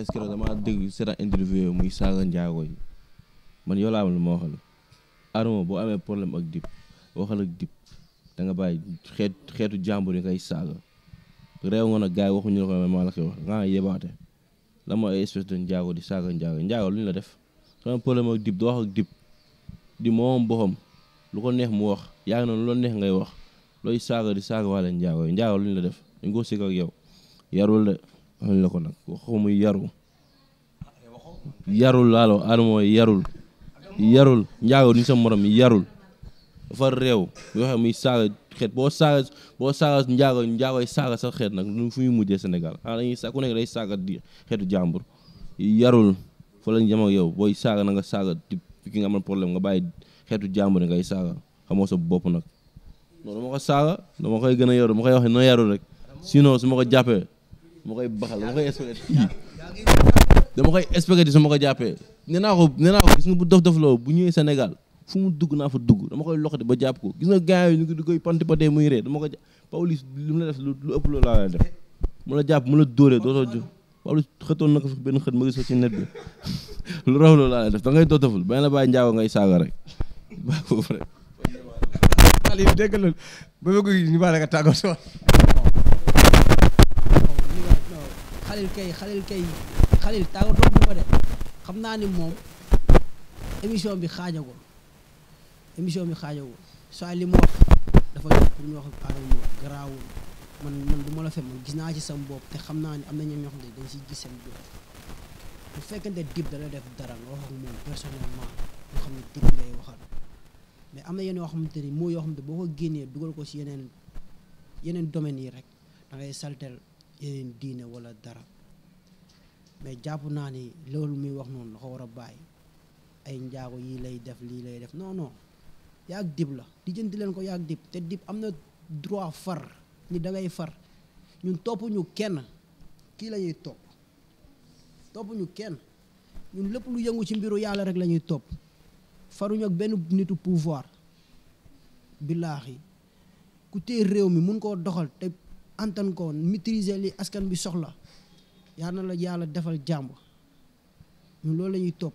est-ce que damaa dégg seetaan interview muy saaga njaago yi man yow laa am lu ma waxal Adamo boo amee problème ak Dip waxal ak Dip da nga bàyyi xeetu jàmbur yi ngay saaga réew nga nag gars yi waxuñu la ko maa la koy wax nga yebaate la mooy ay espèce de njaago di saaga njaago lu ñu la def soo amee problème ak Dip doo wax ak Dip di moom boppam lu ko neex mu wax yaa ngi noonu lu neex ngay wax looy saaga di saaga wala njaago yi njaago lu ñu la def dañ ko sikk ak yow yarul de waxuñ la ko nag waxoo muy yarul laalo Adamo yarul njaago duñ sa morom yarul dafa réew bu waxee muy saaga xeet boo saaga njaagoy saaga sa xeet nag fu muy mujjee Sénégal dañuy ku nekk day saaga di xeetu jàmbur yarul fa lañ jëm ak yow booy saaga na nga saaga ki nga amal problème nga bàyyi xeetu jàmbur ngay saaga xamoo sa bopp nag non dama ko saaga dama koy gën a yaru dama koy wax na yarul rek sinon su ma ko jàppee dama koy baxal dama koy expecté su ma ko jàppee nee naa ko gis nga bu dof loo bu ñëwee Sénégal fu mu dugg naa fa dugg dama koy loxati ba jàpp ko gis nga gars yi ñu koy panti patee muy ree dama ko Pawlish lu mu la def lu ëpp loolu laa lay def mu la jàpp mu la dóoree dootoo jóg Pawlish xëtoon na ko fi benn xët ma gis ko ci net bi lu raw loolu laa lay def da ngay dootaful ba la bàyyi njaago ngay saaga rek ba foofu rek Aliou dégg loolu ba bëgg ñu baax nga tàggoo soo Xalil tàggatoo bu ma de xam naa ni moom émission bi xaajagul soo li ma wax dafa jox pour ñu wax ak Adamo garaawul man du ma la fe man gis naa ci sam bopp te xam naa ni am na ñoo xam ne dañ siy gis seen bopp bu fekkente Dip da la def dara nga wax ak moom personnellement nga xam ne Dip ngay waxal mais am na yenn yoo xamante ni moo yoo xam ne boo ko génnee dugal ko si yeneen domaines yi rek da ngay saltel yeneen diine wala dara mais jàpp naa ni loolu muy wax noonu la ko war a bàyyi ay njaago yi lay def lii lay def non yaag Dip la di jënti leen ko yaag Dip te Dip am na droit far ni da ngay far ñun topp ñu kenn kii la ñuy topp ñu kenn ñun lépp lu yëngu ci mbiru yàlla rek la ñuy topp faruñu ak benn nitu pouvoir billaahi ku téye réew mi mun koo doxal te antan ko maîtriser li askan bi soxla yal na la yàlla defal jàmb ñun loolu la ñuy topp